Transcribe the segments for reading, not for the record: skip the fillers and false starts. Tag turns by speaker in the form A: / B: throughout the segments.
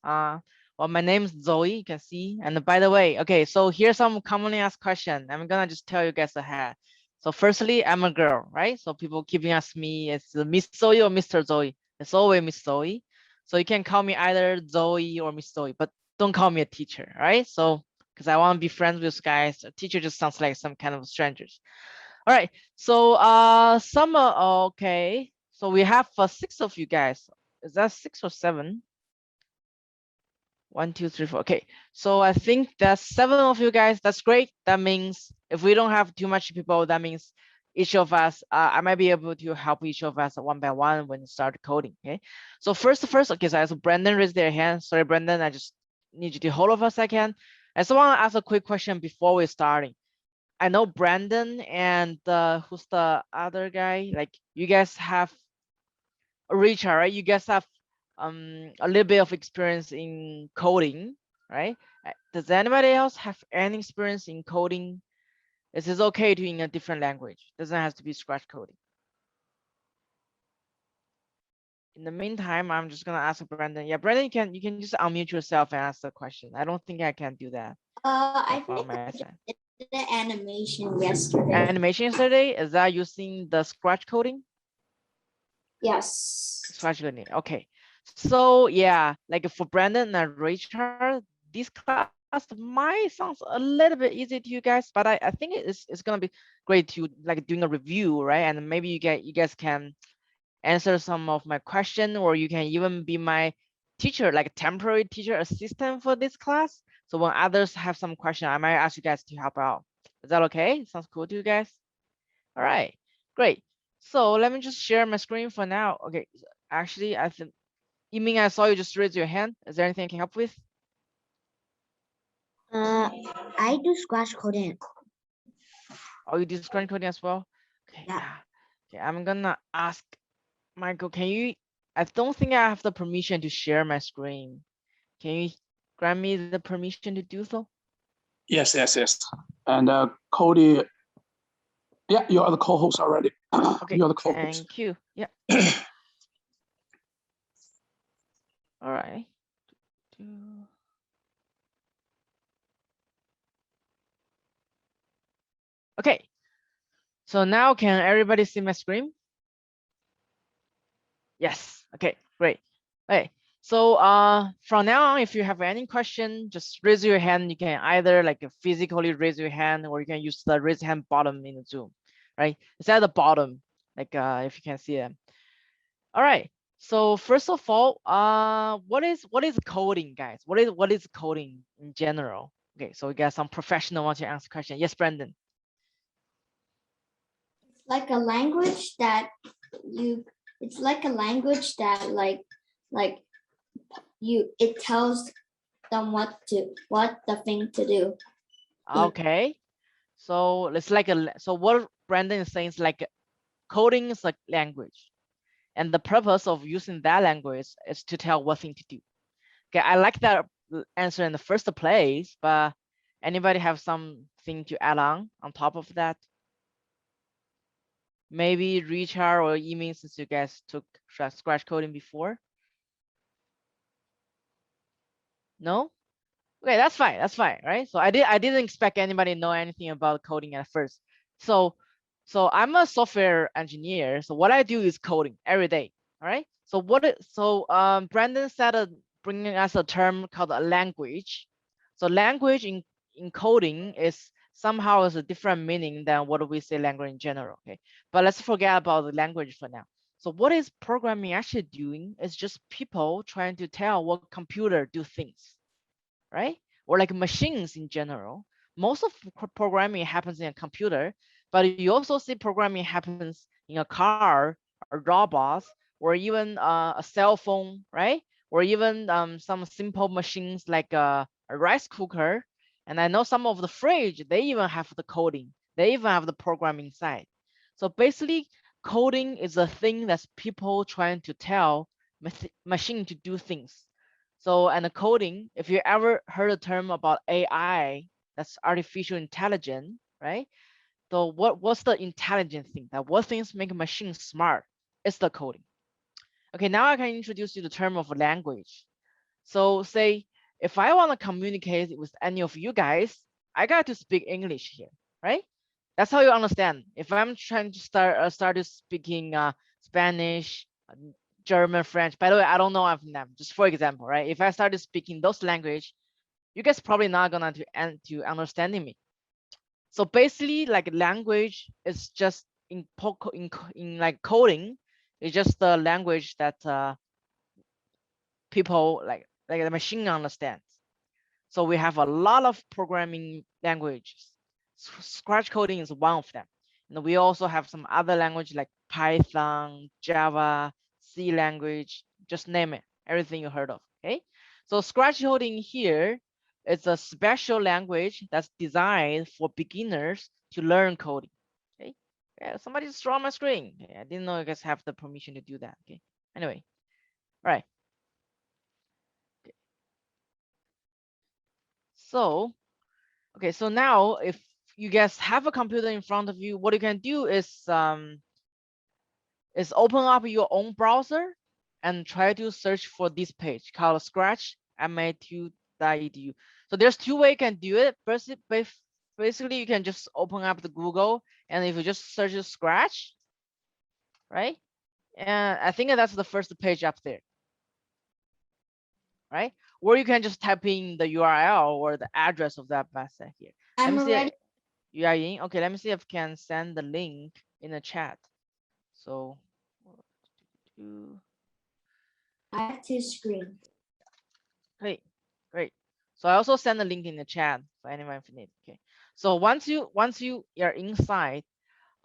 A: Well, my name is Zoey, you can see. And by the way, okay, so here's some commonly asked question. I'm gonna just tell you guys ahead. So firstly, I'm a girl, right? So people keeping asking me, it's Miss Zoey or Mr. Zoey? It's always Miss Zoey. So you can call me either Zoey or Miss Zoey, but don't call me a teacher, right? So, because I want to be friends with guys, a teacher just sounds like some kind of strangers. All right, so summer, okay. So we have 6 of you guys. Is that 6 or 7? 1, 2, 3, 4. Okay, so I think that's 7 of you guys. That's great. That means if we don't have too much people, that means each of us, I might be able to help each of us one by one when you start coding. Okay, so first, okay, so I saw Brandon raised their hand. Sorry, Brandon, I just need you to hold off a second. I just want to ask a quick question before we're starting. I know Brandon and who's the other guy? Like you guys have Richard, right? You guys have a little bit of experience in coding, right? Does anybody else have any experience in coding? Is it okay to in a different language? Doesn't have to be Scratch coding. In the meantime, I'm just gonna ask Brandon. Yeah, Brandon, you can just unmute yourself and ask the question. I don't think I can do that.
B: I think I did the animation yesterday.
A: Animation yesterday? Is that using the Scratch coding?
B: Yes.
A: Scratch coding. Okay. So yeah, like for Brandon and Richard, this class might sound a little bit easy to you guys, but I think it's gonna be great to like doing a review, right? And maybe you guys can answer some of my question, or you can even be my teacher, like temporary teacher assistant for this class. So when others have some question, I might ask you guys to help out. Is that okay? Sounds cool to you guys? All right, great. So let me just share my screen for now. Okay, actually, I think, Yiming, I saw you just raise your hand. Is there anything I can help with?
B: I do Scratch coding.
A: Oh, you do Scratch coding as well? Okay,
B: Yeah.
A: Okay, I'm gonna ask Michael, can you, I don't think I have the permission to share my screen. Can you grant me the permission to do so?
C: Yes. And Cody, yeah, you are the co-host already.
A: Okay,
C: You're the co-host.
A: thank you. Yeah. All right. Okay. So now can everybody see my screen? Yes. Okay, great. Okay. So from now on, if you have any question, just raise your hand. You can either like physically raise your hand, or you can use the raise hand button in the Zoom, right? It's at the bottom, like if you can see it. All right. So first of all, what is coding, guys? What is coding in general? Okay, so we got some professional want to answer question. Yes, Brandon.
B: It's like a language that it tells them what the thing to do.
A: Okay. So it's like so what Brandon is saying is like coding is like language. And the purpose of using that language is to tell what thing to do. Okay, I like that answer in the first place, but anybody have something to add on top of that? Maybe Richard or Yiming, since you guys took Scratch coding before? No? Okay, that's fine, right? So I didn't expect anybody to know anything about coding at first. So I'm a software engineer. So what I do is coding every day. All right. So Brandon said bringing us a term called a language. So language in coding is somehow is a different meaning than what we say language in general. Okay. But let's forget about the language for now. So what is programming actually doing? Is just people trying to tell what computer do things, right? Or like machines in general. Most of programming happens in a computer, but you also see programming happens in a car, or robots, or even a cell phone, right? Or even some simple machines like a rice cooker. And I know some of the fridge, they even have the coding. They even have the programming side. So basically, coding is a thing that's people trying to tell machine to do things. So, and the coding, if you ever heard a term about AI, that's artificial intelligence, right? So what's the intelligent thing? That what things make machines smart? It's the coding. Okay, now I can introduce you the term of language. So say if I want to communicate with any of you guys, I got to speak English here, right? That's how you understand. If I'm trying to start speaking Spanish, German, French. By the way, I don't know of them. Just for example, right? If I started speaking those language, you guys probably not gonna to understanding me. So basically, like language is just in like coding, it's just the language that people like the machine understands. So we have a lot of programming languages. Scratch coding is one of them. And we also have some other language like Python, Java, C language, just name it, everything you heard of, okay? So Scratch coding here is a special language that's designed for beginners to learn coding, okay? Yeah, somebody just draw my screen. Okay, I didn't know you guys have the permission to do that, okay? Anyway, all right. Okay. So, okay, so now if you guys have a computer in front of you, what you can do is open up your own browser and try to search for this page called Scratch MA2.edu. So there's two ways you can do it. First, basically you can just open up the Google, and if you just search Scratch, right? And I think that's the first page up there, right? Or you can just type in the URL or the address of that website here.
B: I'm ready.
A: You are in? Okay, let me see if I can send the link in the chat. So,
B: I have two screens.
A: great. So I also send the link in the chat for anyone if you need. Okay. So once you are inside,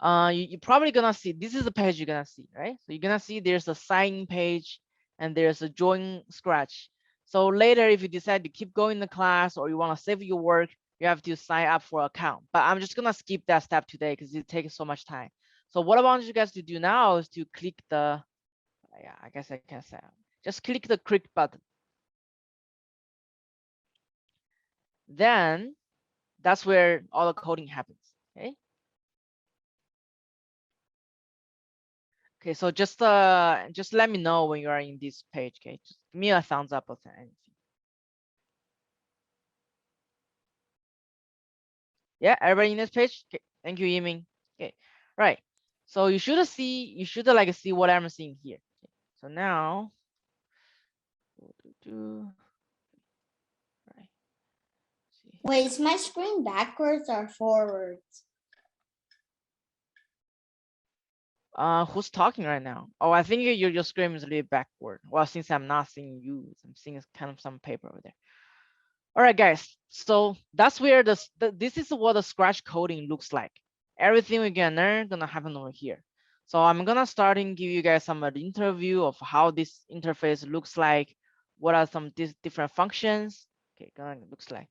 A: you're probably gonna see, this is the page you're gonna see, right? So you're gonna see there's a sign page and there's a join Scratch. So later, if you decide to keep going to class or you want to save your work, you have to sign up for an account. But I'm just gonna skip that step today because it takes so much time. So what I want you guys to do now is to click the, yeah, I guess I can say, just click the click button. Then that's where all the coding happens, okay? Okay, so just let me know when you are in this page, okay? Just give me a thumbs up or anything. Yeah, everybody in this page? Okay, thank you, Yiming. Okay, right. So you should see what I'm seeing here. Okay. So now, right.
B: Wait, is my screen backwards or forwards?
A: Who's talking right now? Oh, I think your screen is a little backward. Well, since I'm not seeing you, I'm seeing kind of some paper over there. All right, guys. So that's where this is what the Scratch coding looks like. Everything we're gonna learn gonna happen over here. So I'm gonna start and give you guys some interview of how this interface looks like. What are some different functions? Okay, gonna looks like.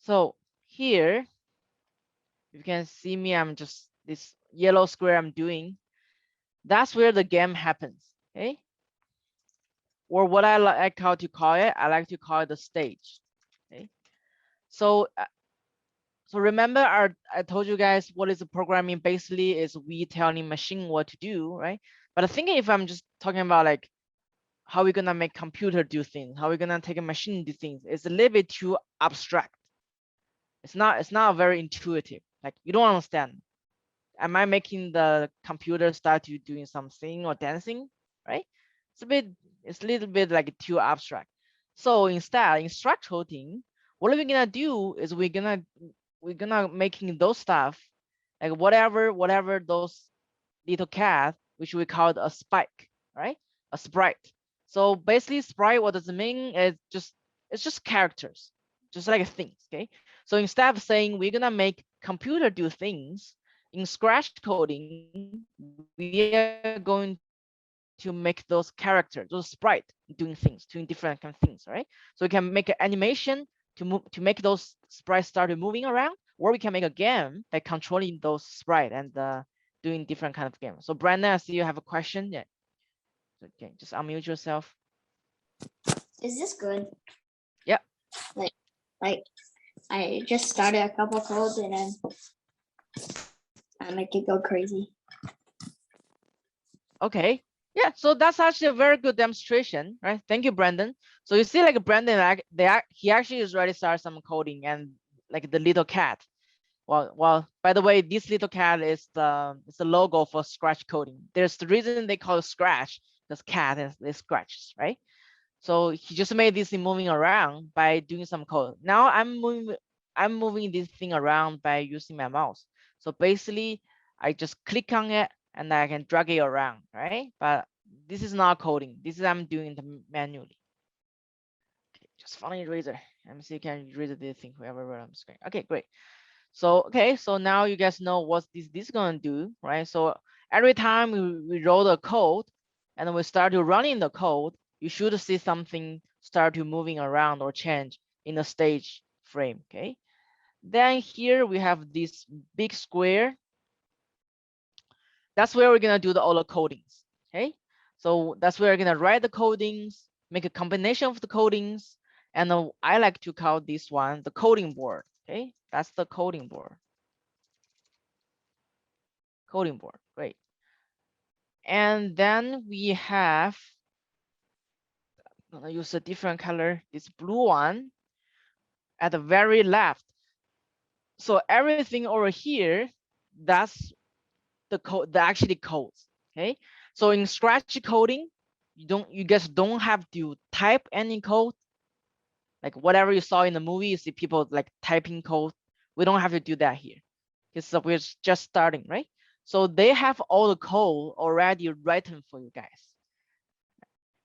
A: So here, you can see me. I'm just this yellow square I'm doing. That's where the game happens. Okay. Or what I like how to call it, I like to call it the stage. Okay. So remember I told you guys what is the programming basically is we telling machine what to do, right? But I think if I'm just talking about like how we're gonna make computer do things, how we're gonna take a machine do things, it's a little bit too abstract. It's not very intuitive. Like you don't understand. Am I making the computer start to doing something or dancing, right? It's a little bit like too abstract. So instead, in structural coding, what are we gonna do is we're gonna making those stuff like whatever those little cat, which we call a spike, right? A sprite. So basically, sprite, what does it mean? It's just characters, just like things. Okay. So instead of saying we're gonna make computer do things, in Scratch coding, we are going to make those characters, those sprite, doing things, doing different kind of things, right? So we can make an animation to make those sprites start moving around, or we can make a game by controlling those sprite and doing different kind of games. So Brandon, I see you have a question. Yeah. Okay, just unmute yourself.
B: Is this good?
A: Yeah.
B: Like I just started a couple codes and then I make it go crazy.
A: Okay. Yeah, so that's actually a very good demonstration, right? Thank you, Brandon. So you see, like Brandon, like he actually is already started some coding, and like the little cat. Well, by the way, this little cat is the logo for Scratch coding. There's the reason they call it Scratch, because cat is scratches, right? So he just made this thing moving around by doing some code. Now I'm moving this thing around by using my mouse. So basically, I just click on it and I can drag it around, right? But this is not coding. This is I'm doing it manually. Okay, just find eraser. Let me see, can you erase this thing, whoever wrote on the screen. Okay, great. So, okay, so now you guys know what this gonna do, right? So every time we roll the code and then we start to running the code, you should see something start to moving around or change in the stage frame, okay? Then here we have this big square. That's where we're gonna do all the codings, okay? So that's where we're gonna write the codings, make a combination of the codings, and I like to call this one the coding board, okay? That's the coding board. Coding board, great. And then we have, I'm gonna use a different color, this blue one at the very left. So everything over here, that's the code, the actually codes, okay? So in Scratch coding, you guys don't have to type any code. Like whatever you saw in the movie, you see people like typing code. We don't have to do that here because we're just starting, right? So they have all the code already written for you guys.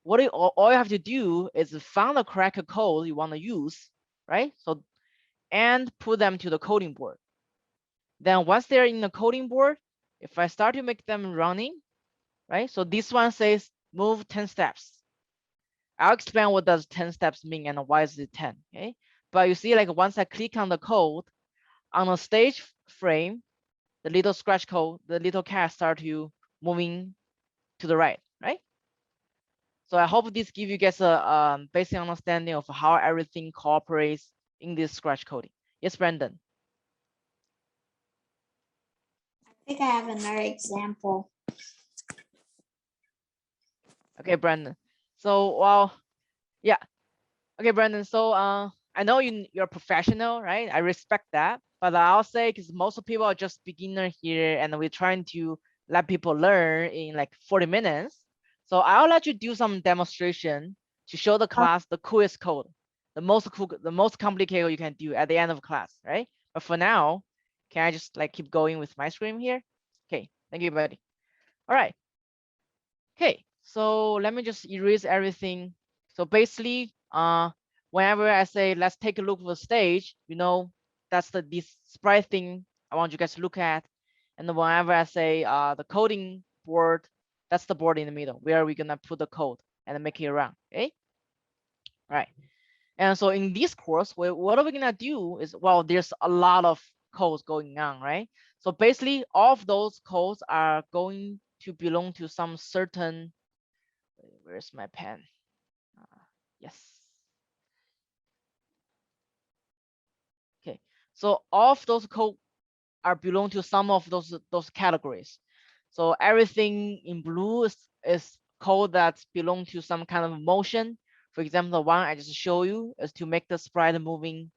A: All you have to do is find the correct code you want to use, right? So, and put them to the coding board. Then once they're in the coding board, if I start to make them running, right? So this one says move 10 steps. I'll explain what does 10 steps mean and why is it 10, okay? But you see, like once I click on the code, on the stage frame, the little Scratch code, the little cat start to moving to the right, right? So I hope this gives you guys a basic understanding of how everything cooperates in this Scratch coding. Yes, Brandon.
B: I think I have another example.
A: Okay, Brandon. So, well, yeah. Okay, Brandon. So, I know you're a professional, right? I respect that, but I'll say because most people are just beginner here, and we're trying to let people learn in like 40 minutes. So I'll let you do some demonstration to show the class the coolest code, the most complicated you can do at the end of class, right? But for now, can I just like keep going with my screen here? Okay, thank you, buddy. All right. Okay, so let me just erase everything. So basically, whenever I say let's take a look at the stage, you know, that's this sprite thing I want you guys to look at. And then whenever I say the coding board, that's the board in the middle where we're gonna put the code and make it run. Okay. All right. And so in this course, what are we gonna do is, well, there's a lot of codes going on, right? So basically, all of those codes are going to belong to some certain. Where's my pen? Yes. Okay. So all of those code are belong to some of those categories. So everything in blue is code that belong to some kind of motion. For example, the one I just show you is to make the sprite moving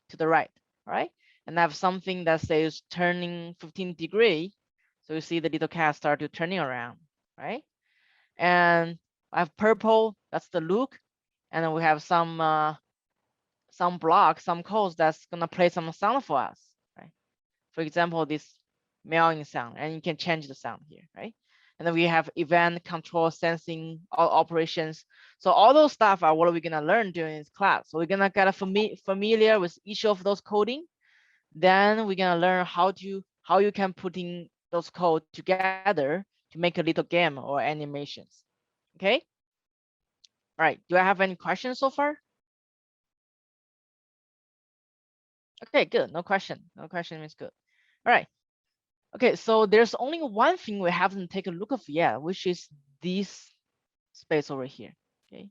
A: to the right, right? And I have something that says turning 15 degrees. So you see the little cat start to turning around, right? And I have purple, that's the look. And then we have some blocks, some codes that's gonna play some sound for us, right? For example, this meowing sound, and you can change the sound here, right? And then we have event control, sensing, all operations. So all those stuff are what we're gonna learn during this class. So we're gonna get familiar with each of those coding. Then we're gonna learn how you can put in those code together to make a little game or animations. Okay. All right. Do I have any questions so far? Okay, good. No question. No question means good. All right. Okay, so there's only one thing we haven't taken a look of yet, which is this space over here. Okay,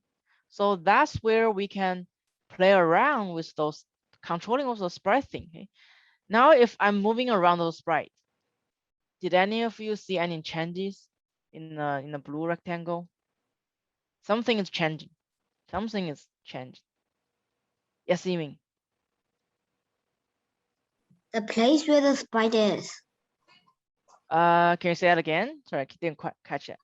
A: so that's where we can play around with those controlling of the sprite thing. Okay, now if I'm moving around those sprites, did any of you see any changes in the blue rectangle? Something is changing. Something is changing. Yes, Yiming.
B: The place where the sprite is.
A: Can you say that again? Sorry, I didn't quite catch it.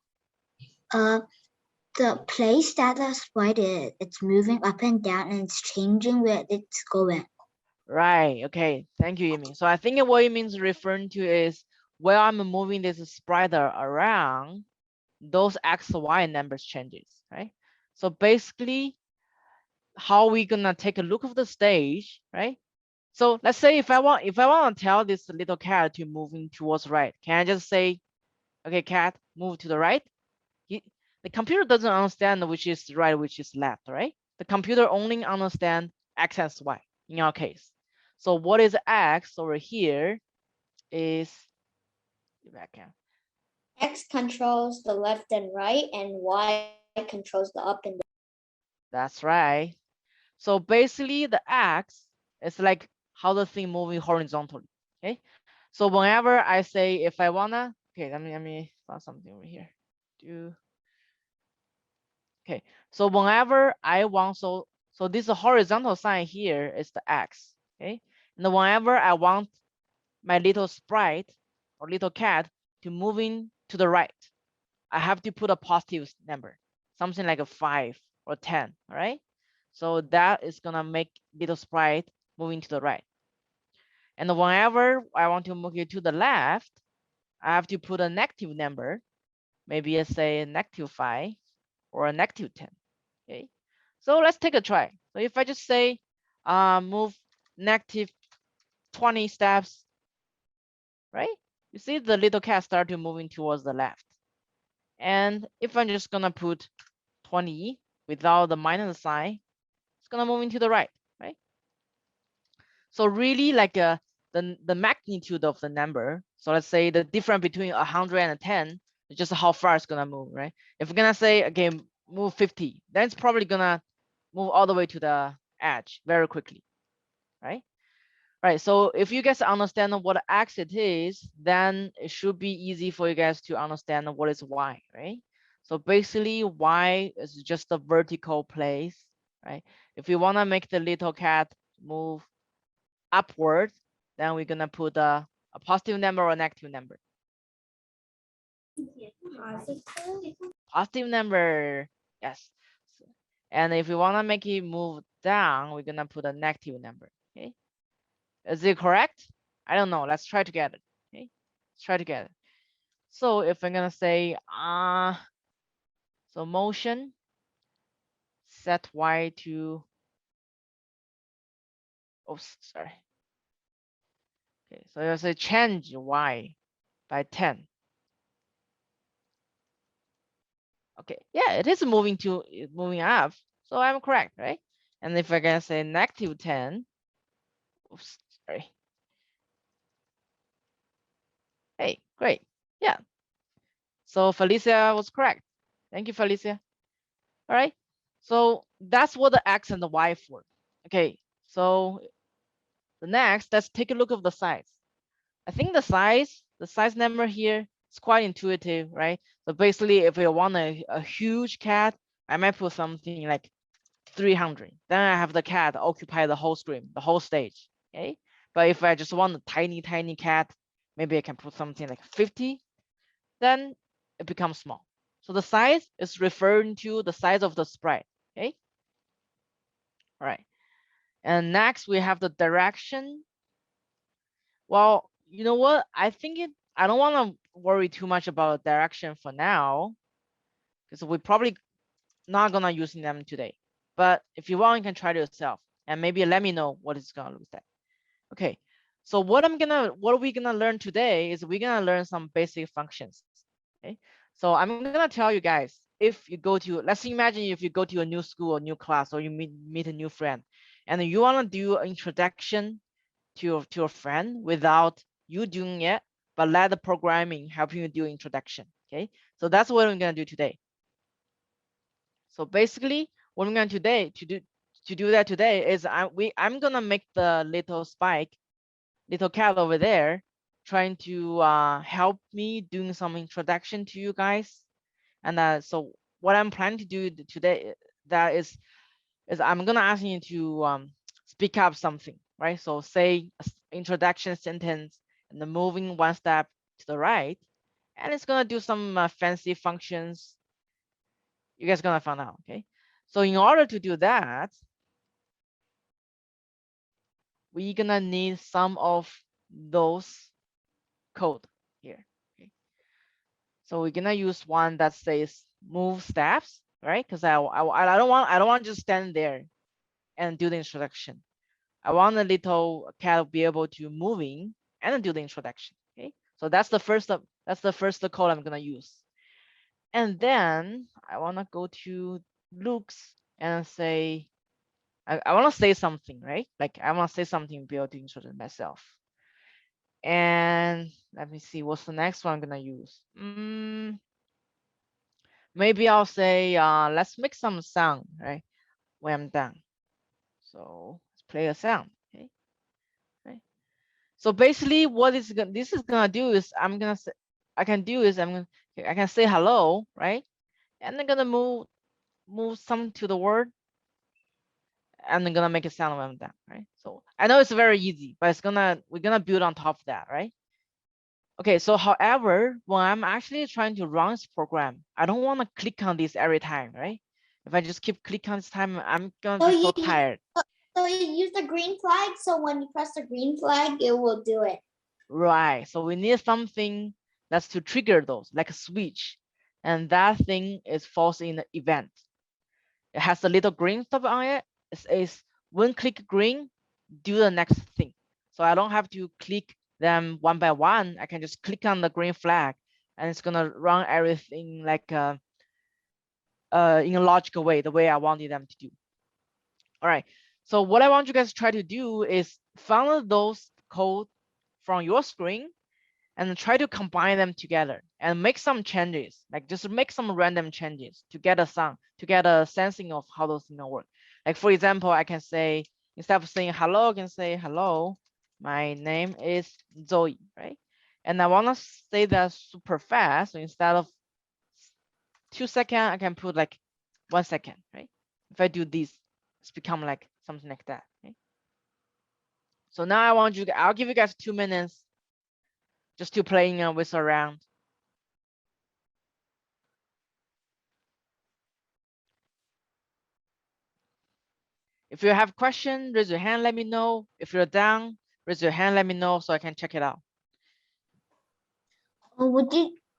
B: The place that the sprite is, it's moving up and down and it's changing where it's going.
A: Right. Okay. Thank you, Yiming. So I think what it means referring to is where I'm moving this sprite around, those X, Y numbers changes, right? So basically, how we gonna take a look of the stage, right? So let's say if I want to tell this little cat to moving towards right, can I just say, okay, cat, move to the right? The computer doesn't understand which is right, which is left, right? The computer only understand X and Y in our case. So what is X over here is
B: X controls the left and right, and Y controls the up and down.
A: That's right. So basically the X is like how the thing moving horizontally. Okay. So whenever I say if I wanna, okay, let me find something over here. Okay, so whenever I want, so this horizontal sign here is the X. Okay, and whenever I want my little sprite or little cat to moving to the right, I have to put a positive number, something like a 5 or 10. All right, so that is gonna make little sprite moving to the right. And whenever I want to move it to the left, I have to put a negative number, maybe I say a -5 or a -10. Okay, so let's take a try. So if I just say move -20 steps, right? You see the little cat start to moving towards the left. And if I'm just gonna put 20 without the minus sign, it's gonna move into the right, right? So really like the magnitude of the number. So let's say the difference between 100 and 10 is just how far it's gonna move, right? If we're gonna say, okay, move 50, then it's probably gonna move all the way to the edge very quickly, right? Right, so if you guys understand what X it is, then it should be easy for you guys to understand what is Y, right? So basically Y is just a vertical place, right? If we wanna make the little cat move upward, then we're gonna put a positive number or a negative number. Positive number, yes. And if we wanna make it move down, we're gonna put a negative number, okay? Is it correct? I don't know, let's try together, okay? Let's try together. So if I'm gonna say, so motion, set Y to, oh, sorry. Okay, so you say change Y by 10. Okay, yeah, it is moving up, so I'm correct, right? And if I can say -10, oops, sorry. Hey, great, yeah. So Felicia was correct. Thank you, Felicia. All right, so that's what the X and the Y for. Okay, so the next, let's take a look of the size. I think the size number here is quite intuitive, right? So basically, if we want a huge cat, I might put something like 300. Then I have the cat occupy the whole screen, the whole stage, okay? But if I just want a tiny cat, maybe I can put something like 50, then it becomes small. So the size is referring to the size of the sprite, okay? All right. And next we have the direction. Well, you know what? I don't want to worry too much about direction for now, because we're probably not gonna using them today. But if you want, you can try it yourself and maybe let me know what it's gonna look like. Okay, so what we're gonna learn today is we're gonna learn some basic functions. Okay, so I'm gonna tell you guys, if you go to, let's imagine if you go to a new school or new class, or you meet a new friend, and you wanna do an introduction to your friend without you doing it, but let the programming help you do introduction. Okay, so that's what we're gonna do today. So basically, what we're going to do that today is I'm gonna make the little cat over there, trying to help me doing some introduction to you guys. And so what I'm planning to do today that is I'm gonna ask you to speak up something, right? So say introduction sentence and then moving one step to the right, and it's gonna do some fancy functions. You guys gonna find out, okay? So in order to do that, we're gonna need some of those code here. Okay. So we're gonna use one that says move steps, right? Because I don't want to just stand there and do the introduction. I want the little cat to be able to moving and then do the introduction. Okay. So that's the first code I'm gonna use. And then I wanna go to looks and say I want to say something, right? Like I want to say something to be able to introduce myself. And let me see, what's the next one I'm gonna use? Maybe I'll say, let's make some sound, right? When I'm done. So let's play a sound, okay? Right. So basically, what this is gonna do is I can say hello, right? And I'm gonna move some to the word. And I'm gonna make a sound when I'm done, right? So I know it's very easy, but we're gonna build on top of that, right? Okay, so however, when I'm actually trying to run this program, I don't want to click on this every time, right? If I just keep clicking on this time, I'm gonna be so tired.
D: So you use the green flag, so when you press the green flag, it will do it.
A: Right, so we need something that's to trigger those, like a switch. And that thing is false in the event. It has a little green stuff on it. It says when click green, do the next thing. So I don't have to click them one by one. I can just click on the green flag and it's gonna run everything like in a logical way, the way I wanted them to do. All right, so what I want you guys to try to do is find those code from your screen and try to combine them together and make some changes, like just make some random changes to get a sensing of how those things work. Like for example, I can say, instead of saying hello, I can say hello, my name is Zoey, right? And I want to say that super fast. So instead of 2 seconds, I can put like 1 second, right? If I do this, it's become like something like that. Okay? So now I'll give you guys 2 minutes just to playing with around. If you have a question, raise your hand, let me know. If you're down, raise your hand, let me know so I can check it out.
B: Oh,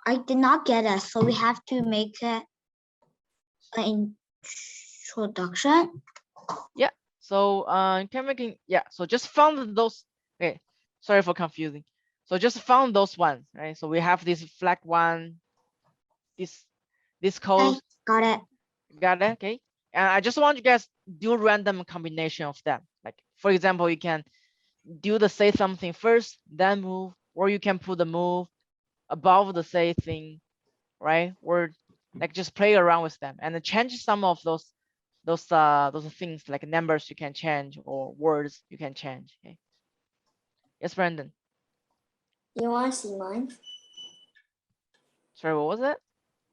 B: I did not get it, so we have to make it an introduction.
A: Yeah, so so just found those. Okay, sorry for confusing. So just found those ones, right? So we have this flag one, this code.
B: Okay, got it.
A: Got it, okay. And I just want you guys do random combination of them. Like for example, you can do the say something first, then move, or you can put the move above the say thing, right? Or like just play around with them and change some of those things like numbers you can change or words you can change. Okay. Yes, Brandon.
D: You want to see mine?
A: Sorry, what was it?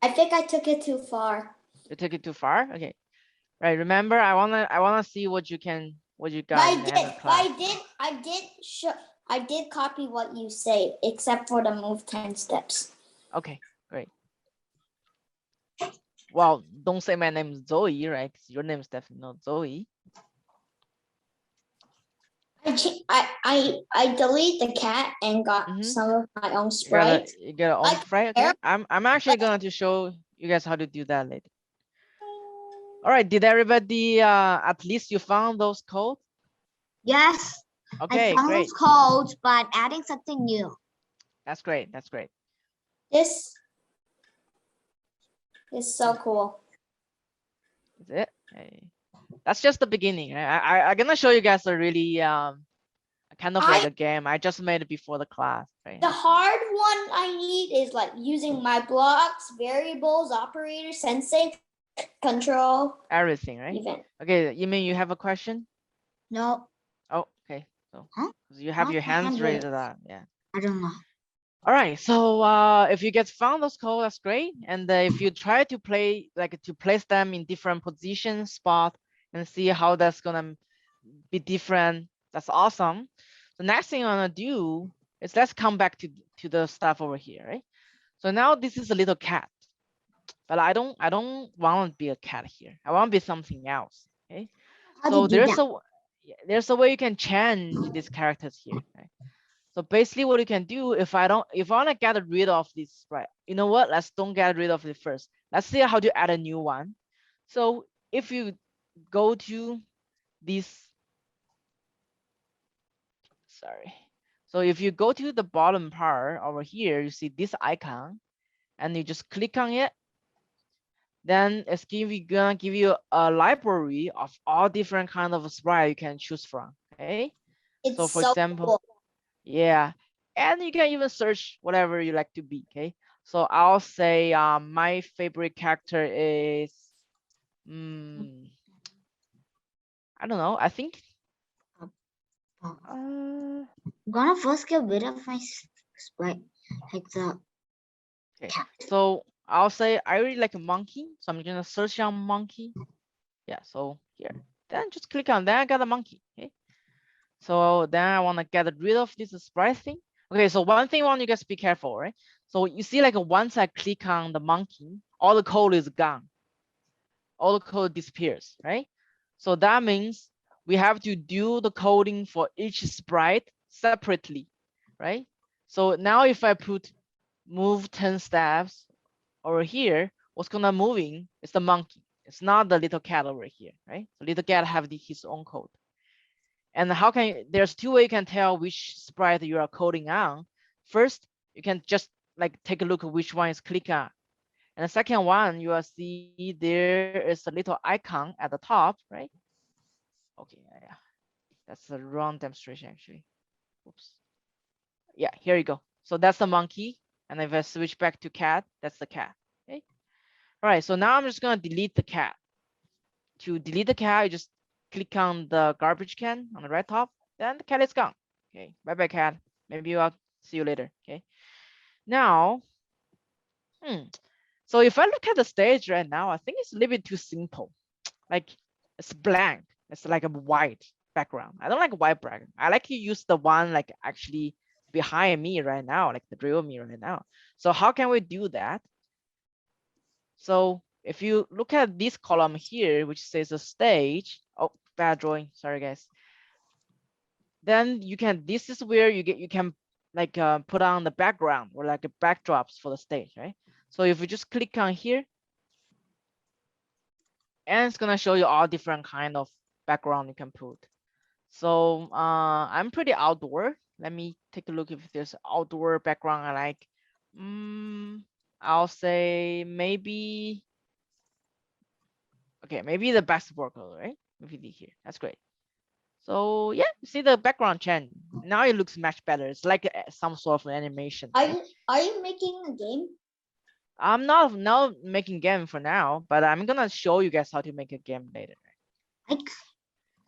D: I think I took it too far.
A: You took it too far? Okay. Right. Remember, I wanna see what you got.
D: I did copy what you say, except for the move 10 steps.
A: Okay, great. Well, don't say my name is Zoey, right? Your name is definitely not Zoey.
D: I delete the cat and got some of my own sprites.
A: You got your own sprite. Okay. I'm actually going to show you guys how to do that later. All right. Did everybody at least you found those codes?
B: Yes.
A: Okay,
B: I found
A: great.
B: those codes, but adding something new.
A: That's great. That's great.
D: This is so cool.
A: Is it? Okay. That's just the beginning. I'm gonna show you guys a really kind of like a game I just made it before the class. Right?
D: The hard one I need is like using my blocks, variables, operators, sensing, control.
A: Everything, right?
D: Event.
A: Okay, you mean you have a question?
B: No.
A: Oh, okay. So
B: huh?
A: you have your hands raised up. Yeah.
B: I don't know.
A: All right, so if you get found those code, that's great. And if you try to place them in different positions, spot, and see how that's gonna be different, that's awesome. The next thing I wanna do is let's come back to the stuff over here, right? So now this is a little cat, but I don't want to be a cat here. I want to be something else. Okay.
B: How
A: So
B: do you do
A: there's a way you can change these characters here. Right? So basically what you can do if I want to get rid of this, right? You know what? Let's don't get rid of it first. Let's see how to add a new one. So if you go to this, sorry. So if you go to the bottom part over here, you see this icon and you just click on it. Then it's gonna give you a library of all different kind of sprite you can choose from. Okay.
D: It's
A: So for
D: so
A: example,
D: cool.
A: yeah, and you can even search whatever you like to be. Okay. So I'll say my favorite character is I don't know. I think
B: I'm gonna first get rid of my sprite, like the
A: okay.
B: cat.
A: So I'll say I really like a monkey, so I'm gonna search on monkey. Yeah, so here, then just click on that. I got a monkey. Okay. So then I want to get rid of this sprite thing. Okay, so one thing I want you guys to be careful, right? So you see, like once I click on the monkey, all the code is gone. All the code disappears, right? So that means we have to do the coding for each sprite separately, right? So now if I put move 10 steps over here, what's gonna moving is the monkey. It's not the little cat over here, right? The little cat have his own code. And how can you, there's two ways you can tell which sprite you are coding on. First, you can just like take a look at which one is click on. And the second one, you will see there is a little icon at the top, right? Okay, yeah, that's the wrong demonstration actually. Oops. Yeah, here you go. So that's the monkey. And if I switch back to cat, that's the cat. Okay. All right, so now I'm just gonna delete the cat. To delete the cat, you just click on the garbage can on the right top, then the cat is gone. Okay, bye-bye cat. Maybe I'll see you later. Okay. Now, so if I look at the stage right now, I think it's a little bit too simple. Like it's blank. It's like a white background. I don't like white background. I like to use the one like actually behind me right now, like the real me right now. So how can we do that? So if you look at this column here, which says a stage, oh, bad drawing, sorry guys. Then you can, this is where you can like put on the background or like the backdrops for the stage, right? So if you just click on here, and it's gonna show you all different kind of background you can put. So I'm pretty outdoor. Let me take a look if there's outdoor background I like. I'll say maybe, okay, maybe the basketball color, right? Maybe here, that's great. So yeah, you see the background change. Now it looks much better. It's like some sort of animation.
D: Are you making a game?
A: I'm not now making game for now, but I'm gonna show you guys how to make a game later.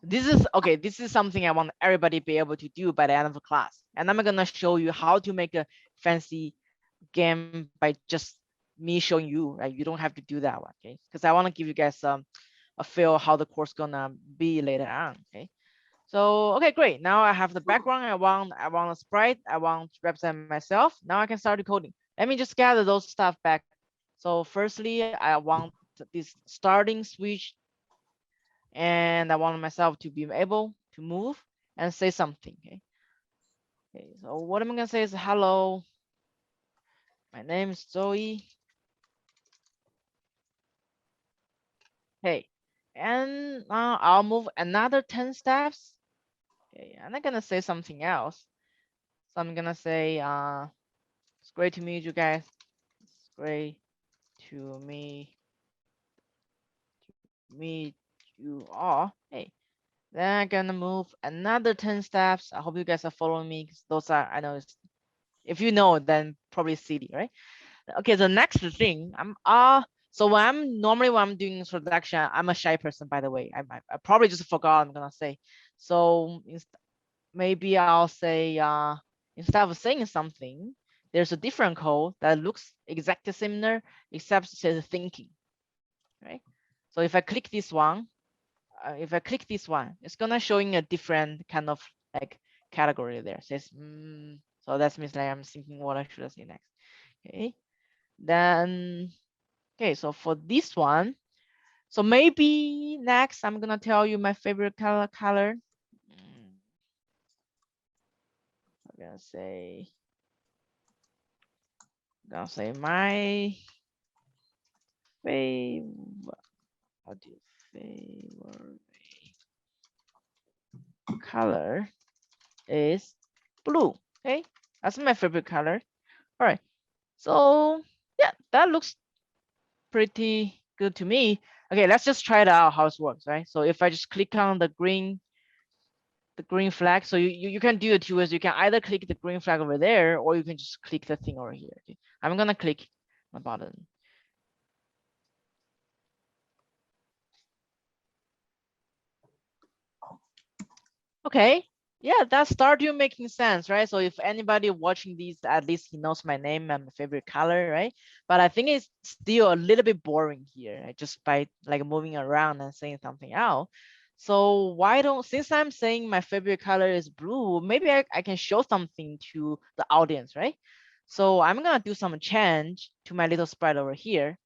A: This is okay. This is something I want everybody to be able to do by the end of the class, and I'm gonna show you how to make a fancy game by just me showing you. Right, you don't have to do that one, okay? Because I want to give you guys a feel how the course gonna be later on, okay? So okay, great. Now I have the background. I want a sprite. I want to represent myself. Now I can start decoding. Let me just gather those stuff back. So firstly, I want this starting switch, and I want myself to be able to move and say something. Okay. Okay. So what I'm gonna say is hello. My name is Zoey. Hey, and I'll move another 10 steps. Okay, I'm not gonna say something else. So I'm gonna say, it's great to meet you guys. It's great to meet you all. Hey, then I'm gonna move another 10 steps. I hope you guys are following me because those are, I know it's, if you know, then probably silly, right? Okay, the next thing, so when I'm doing introduction, I'm a shy person, by the way. I probably just forgot I'm gonna say. So maybe I'll say, instead of saying something, there's a different code that looks exactly similar, except it says thinking, right? So if I click this one, it's gonna showing a different kind of like category there. It says, so that means like I'm thinking what I should say next. Okay, then, okay, so for this one, so maybe next I'm gonna tell you my favorite color. I'm gonna say my favorite color is blue. Okay, that's my favorite color. All right, so yeah, that looks pretty good to me. Okay, let's just try it out how it works, right? So if I just click on the green flag, so you can do it two ways. You can either click the green flag over there, or you can just click the thing over here. Okay, I'm gonna click my button. Okay, yeah, that started making sense, right? So if anybody watching these, at least he knows my name and my favorite color, right? But I think it's still a little bit boring here, right? Just by like moving around and saying something out. So why don't, since I'm saying my favorite color is blue, maybe I can show something to the audience, right? So I'm gonna do some change to my little sprite over here.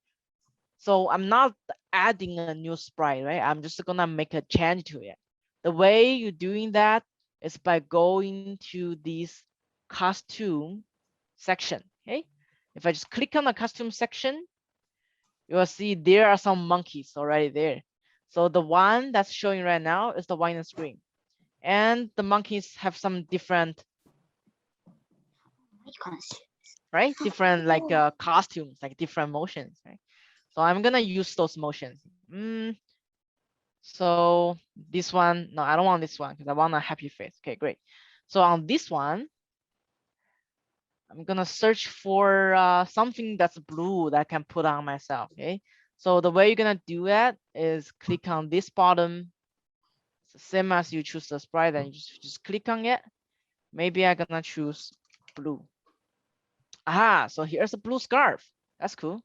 A: So I'm not adding a new sprite, right? I'm just gonna make a change to it. The way you're doing that is by going to this costume section, okay? If I just click on the costume section, you will see there are some monkeys already there. So the one that's showing right now is the one in the screen. And the monkeys have some different, right? Different like costumes, like different motions, right? So I'm gonna use those motions. So this one, no, I don't want this one because I want a happy face. Okay, great. So on this one, I'm gonna search for something that's blue that I can put on myself. Okay. So the way you're gonna do that is click on this bottom. It's the same as you choose the sprite, and you just click on it. Maybe I'm gonna choose blue. Aha, so here's a blue scarf. That's cool.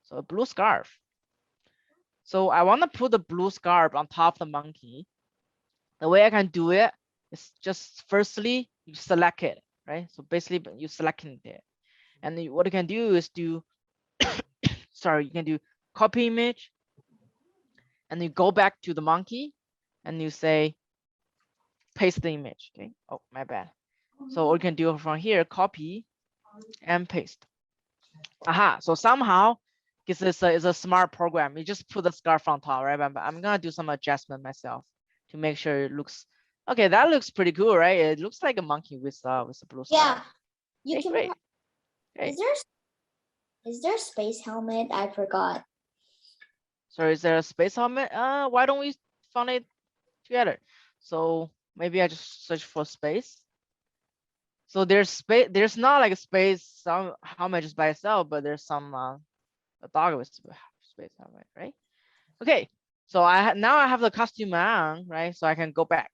A: So a blue scarf. So I want to put the blue scarf on top of the monkey. The way I can do it is just firstly, you select it, right? So basically you selecting it. And what you can do is do, sorry, you can do copy image. And you go back to the monkey and you say, paste the image, okay? Oh, my bad. So what you can do from here, copy and paste. Aha, so somehow, because it's a smart program, you just put the scarf on top, right? But I'm gonna do some adjustment myself to make sure it looks, okay, that looks pretty cool, right? It looks like a monkey with a blue scarf.
D: Yeah, you
A: okay,
D: can.
A: Great. Okay.
D: Is there a space helmet? I forgot.
A: So is there a space helmet? Why don't we find it together? So maybe I just search for space. So there's space. There's not like a space helmet just by itself, but there's some a dog with space helmet, right? Okay. So now I have the costume on, right? So I can go back.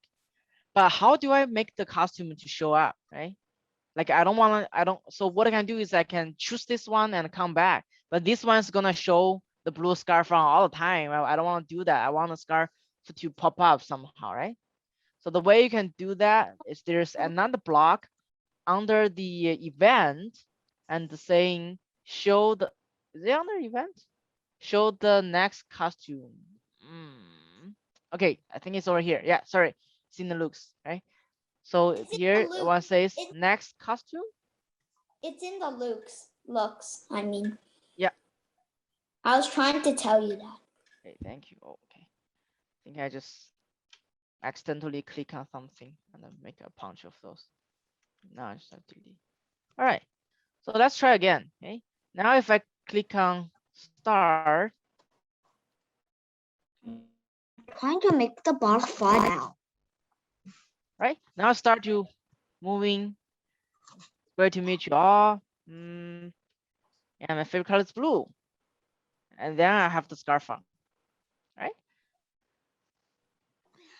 A: But how do I make the costume to show up, right? Like so what I can do is I can choose this one and come back, but this one's gonna show the blue scarf on all the time. I don't want to do that. I want the scarf to pop up somehow, right? So the way you can do that is there's another block under the event and saying show the, is it under event? Show the next costume. Okay, I think it's over here. Yeah, sorry, it's in the looks, right? So here one says next costume.
D: It's in the looks. I mean.
A: Yeah.
D: I was trying to tell you that.
A: Okay, thank you. Oh, okay. I think I just accidentally click on something and then make a bunch of those. Now I just have to delete. All right. So let's try again. Okay. Now if I click on start.
B: Trying to make the box fly out.
A: Right. Now start to moving. Great to meet you all. And my favorite color is blue. And then I have the scarf on. Right.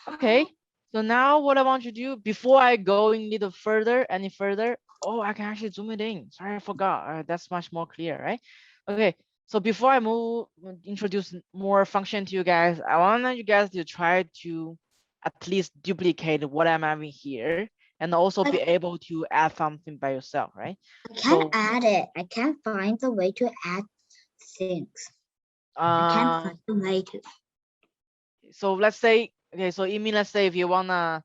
A: Okay. So now what I want you to do before I go in little further, any further, Oh, I can actually zoom it in. Sorry, I forgot. That's much more clear, right? Okay, so before I introduce more function to you guys, I want you guys to try to at least duplicate what I'm having here and also be able to add something by yourself, right?
B: I can't add it. I can't find the way to add things. I can't find the way to.
A: So let's say, okay, so you mean, let's say if you wanna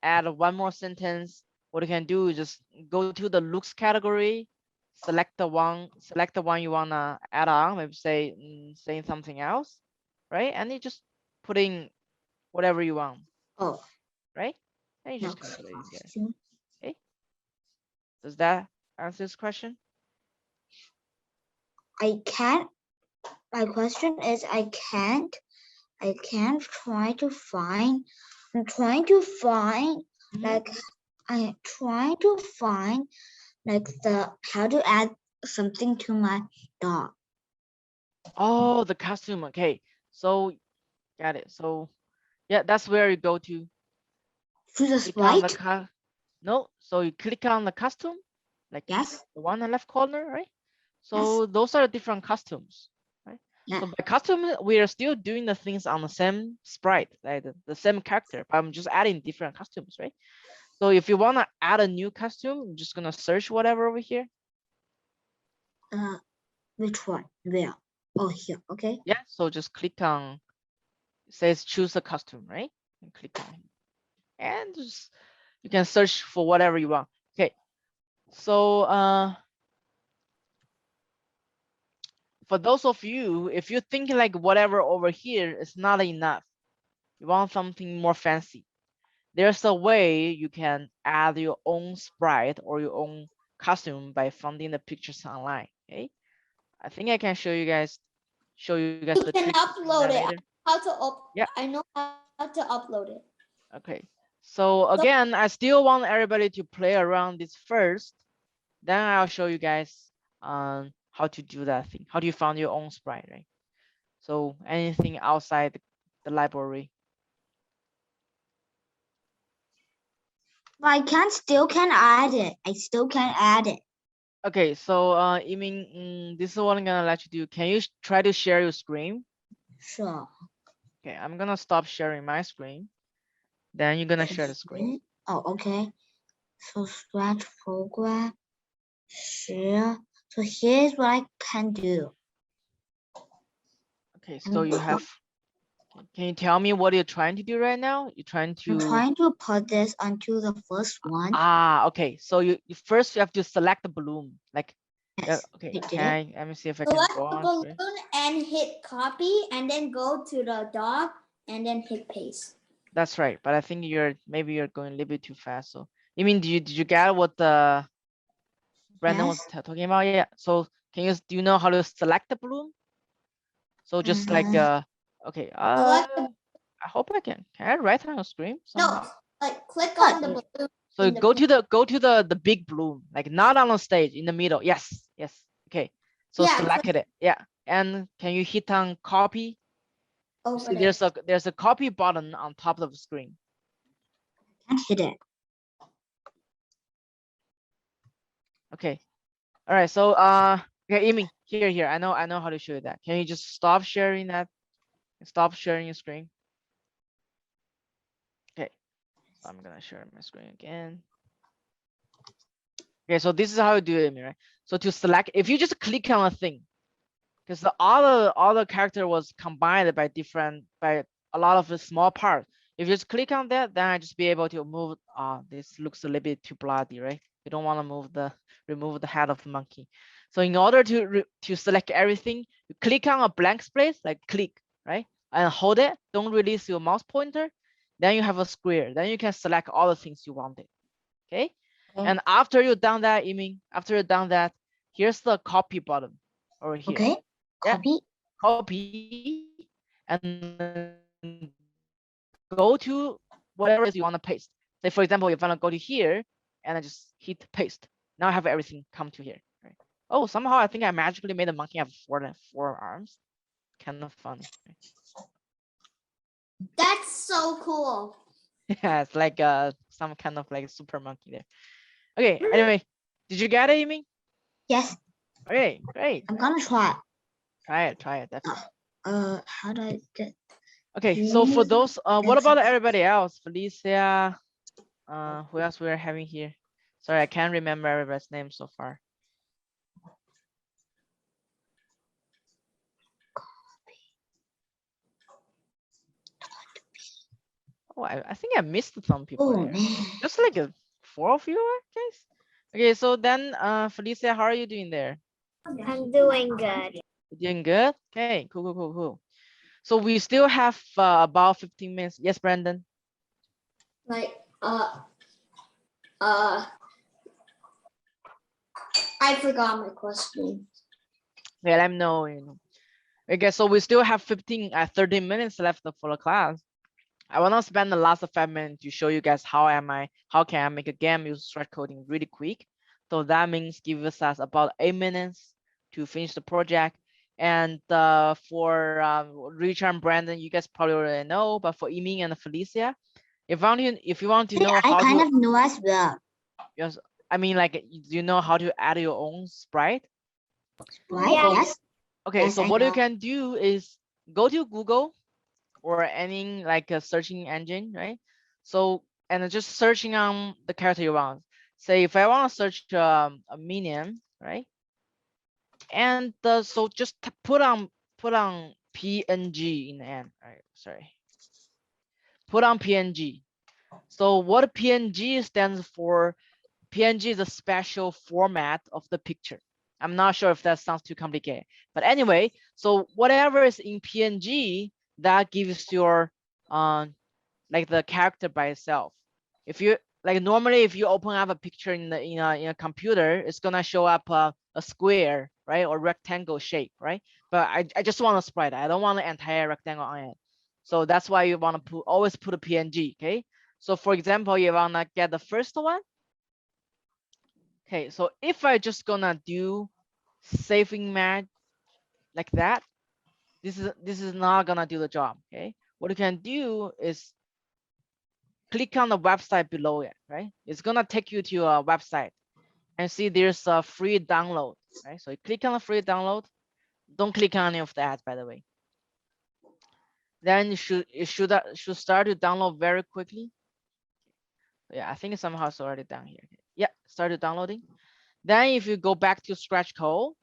A: add one more sentence, what you can do is just go to the looks category, select the one you wanna add on, maybe say saying something else, right? And you just put in whatever you want.
B: Oh,
A: right? And you just
B: no.
A: can put it in here. Okay. Does that answer this question?
B: I can't. My question is, I can't try to find. I'm trying to find like the how to add something to my dog.
A: Oh, the costume. Okay. So got it. So yeah, that's where you go to.
B: To the sprite?
A: No, so you click on the costume, like
B: Yes.
A: the one in the left corner, right? So those are different costumes, right?
B: Yeah.
A: So by costume, we are still doing the things on the same sprite, right? The same character, but I'm just adding different costumes, right? So if you want to add a new costume, I'm just gonna search whatever over here.
B: Which one? Where? Oh, here. Okay.
A: Yeah. So just click on. It says choose a costume, right? And click on it, and just you can search for whatever you want. Okay. So for those of you, if you're thinking like whatever over here is not enough, you want something more fancy, there's a way you can add your own sprite or your own costume by finding the pictures online. Okay, I think I can show you guys
D: You
A: the
D: can
A: trick
D: upload it.
A: later.
D: How to
A: Yeah.
D: I know how to upload it.
A: Okay. So again, I still want everybody to play around this first. Then I'll show you guys how to do that thing. How do you find your own sprite, right? So anything outside the library.
B: But I still can add it. I still can add it.
A: Okay, so you mean this is what I'm gonna let you do. Can you try to share your screen?
B: Sure.
A: Okay, I'm gonna stop sharing my screen. Then you're gonna share the screen.
B: Oh, okay. So Scratch program, share. So here's what I can do.
A: Okay, so you have. Can you tell me what you're trying to do right now? You're trying to.
B: I'm trying to put this onto the first one.
A: Okay. So you first you have to select the balloon. Like,
B: Yes,
A: okay.
B: let
A: me see if I
D: Select
A: can go
D: the
A: on.
D: balloon and hit copy, and then go to the dog and then hit paste.
A: That's right, but I think maybe you're going a little bit too fast. So you mean did you get what the Brandon was talking about? Yeah. So do you know how to select the balloon? So just like okay. I hope I can. Can I write on your screen somehow?
D: No, like click on the balloon.
A: So go to the big balloon, like not on the stage, in the middle. Yes. Okay. So select it. Yeah. And can you hit on copy? See, there's a copy button on top of the screen.
B: Can't hit it.
A: Okay. All right. So okay, Amy, here. I know how to show you that. Can you just stop sharing that? Stop sharing your screen. Okay. So I'm gonna share my screen again. Okay, so this is how you do it, Amy, right? So to select, if you just click on a thing, because the other character was combined by a lot of the small parts. If you just click on that, then I just be able to move. This looks a little bit too bloody, right? You don't want to remove the head of the monkey. So in order to select everything, you click on a blank space, like click, right? And hold it. Don't release your mouse pointer. Then you have a square. Then you can select all the things you wanted. Okay. And after you're done that, here's the copy button over here.
B: Okay.
A: Copy, and go to whatever it is you want to paste. Say, for example, if I want to go to here and I just hit paste, now I have everything come to here. Right? Oh, somehow I think I magically made the monkey have four arms. Kind of funny. Right?
D: That's so cool.
A: Yeah, it's like some kind of like super monkey there. Okay, anyway, Did you get it, Yiming?
B: Yes,
A: Okay, great.
B: I'm gonna try.
A: Try it, definitely.
B: How do I get?
A: Okay, so for those, what
B: That's
A: about everybody else? Felicia, who else we're having here? Sorry, I can't remember everybody's name so far. Oh, I think I missed some people.
B: Oh
A: here.
B: man.
A: Just like 4 of you, I guess. Okay, so then, Felicia, how are you doing there?
D: I'm doing good.
A: You doing good? Okay, cool. So we still have about 15 minutes. Yes, Brandon.
D: Like I forgot my question.
A: Yeah, let me know. You know. Okay, so we still have 13 minutes left for the class. I want to spend the last 5 minutes to show you guys how can I make a game using Scratch coding really quick. So that means give us about 8 minutes to finish the project. And for Richard and Brandon, you guys probably already know, but for Yiming and Felicia, if you want to know
B: I
A: how
B: kind
A: to,
B: of know as well.
A: yes, I mean, like, you know how to add your own sprite.
B: Right?
D: Yeah.
B: Yes.
A: Okay,
B: Yes,
A: so
B: I
A: what you
B: know.
A: can do is go to Google or any like a searching engine, right? So, and just searching on the character you want. Say if I want to search a minion, right? And so just put on PNG in the end, right? Sorry. Put on PNG. So what PNG stands for, PNG is a special format of the picture. I'm not sure if that sounds too complicated, but anyway, so whatever is in PNG, that gives your like the character by itself. If you like normally if you open up a picture in a computer, it's gonna show up a square, right, or rectangle shape, right? But I just want a sprite. I don't want an entire rectangle on it. So that's why you want to always put a PNG. Okay. So for example, you wanna get the first one. Okay, so if I just gonna do saving match like that, this is not gonna do the job. Okay, what you can do is click on the website below it, right? It's gonna take you to a website and see there's a free download, right? So you click on the free download. Don't click on any of the ads, by the way. Then it should start to download very quickly. Yeah, I think somehow it's already down here. Yeah, started downloading. Then if you go back to Scratch code,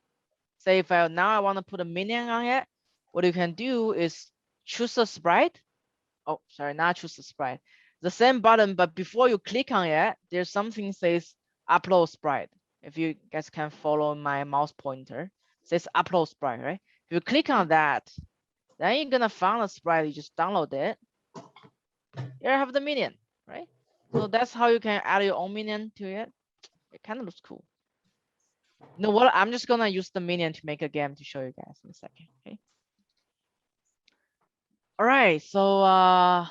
A: say if now I want to put a minion on it, what you can do is choose a sprite. Oh, sorry, not choose the sprite. The same button, but before you click on it, there's something says upload sprite. If you guys can follow my mouse pointer, it says upload sprite, right? If you click on that, then you're gonna find a sprite. You just download it. Here I have the minion, right? So that's how you can add your own minion to it. It kind of looks cool. You know what? I'm just gonna use the minion to make a game to show you guys in a second. Okay. All right. So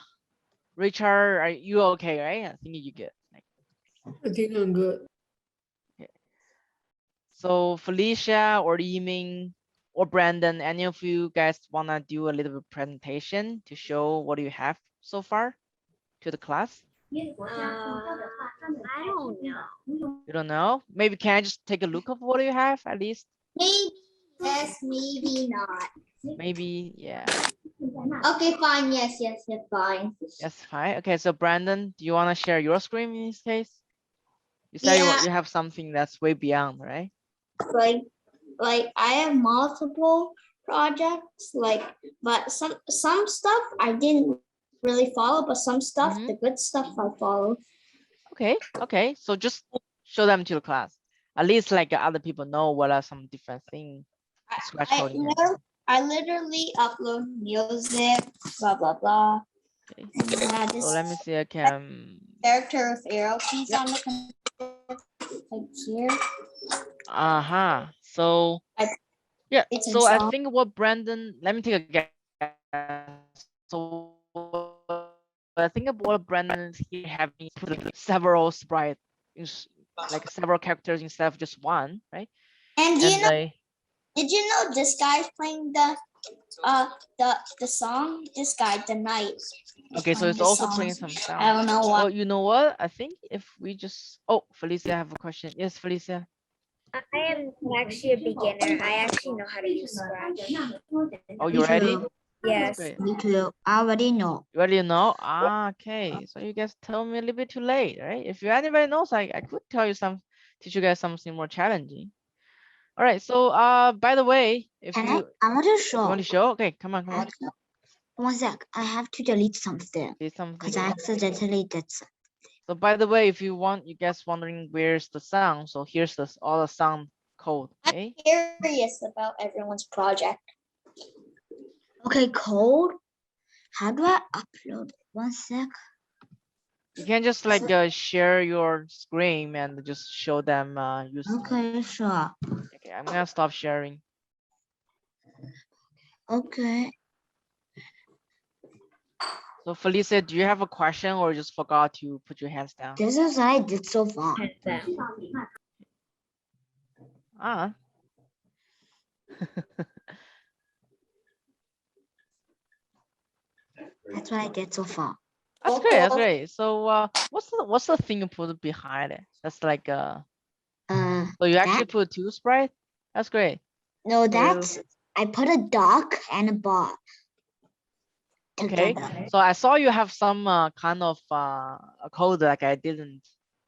A: Richard, are you okay, right? I think you good.
E: I think I'm good.
A: Okay. So Felicia or Yiming or Brandon, any of you guys wanna do a little bit presentation to show what you have so far to the class?
D: I don't know.
A: You don't know? Maybe can I just take a look of what you have at least?
D: Maybe yes, maybe not.
A: Maybe, yeah.
D: Okay, fine. Yes, fine.
A: That's fine. Okay, so Brandon, do you want to share your screen in this case? You said
D: Yeah.
A: you have something that's way beyond, right?
D: Like I have multiple projects, but some stuff I didn't really follow, but some stuff, the good stuff I follow.
A: Okay. So just show them to the class. At least like other people know what are some different things. Scratch coding.
D: I literally upload music, blah blah blah.
A: Okay.
D: And,
A: So let me see. I can.
D: Character with arrow keys on the computer, like here.
A: So yeah.
D: It's
A: So I
D: installed.
A: think what Brandon. Let me take a guess. So I think what Brandon is here having several sprites, like several characters instead of just one, right?
D: And
A: And
D: did you know this guy's playing the The song just got denied.
A: Okay, so
D: on
A: it's
D: the
A: also
D: song.
A: playing some
D: I
A: sound.
D: don't know why.
A: Well, you know what? I think if we just, oh, Felicia, I have a question. Yes, Felicia.
F: I am actually a beginner. I actually know how to use Scratch.
A: Oh,
B: Me
A: you ready?
B: too.
F: Yes.
A: Great.
B: Me too. I already know.
A: You already know? Ah, okay. So you guys tell me a little bit too late, right? If you anybody knows, I could tell you teach you guys something more challenging. All right. So by the way, if
B: Can
A: you
B: I want to
A: you
B: show.
A: want to show, okay, come on, come on.
B: Okay. 1 sec. I have to delete something
A: Say something.
B: because I accidentally did something.
A: So by the way, if you guys wondering where's the sound, so here's all the sound code. Okay.
D: I'm curious about everyone's project.
B: Okay, code. How do I upload it? 1 sec.
A: You can just like share your screen and just show them using.
B: Okay, sure.
A: Okay, I'm gonna stop sharing.
B: Okay.
A: So Felicia, do you have a question or just forgot to put your hands down?
B: This is what I did so far.
A: Ah.
B: That's what I did so far.
A: That's great. That's great. So what's the thing you put behind it? That's like so you actually put 2 sprite? That's great.
B: No, that's I put a duck and a ball.
A: Okay.
B: Together.
A: So I saw you have some kind of a code like I didn't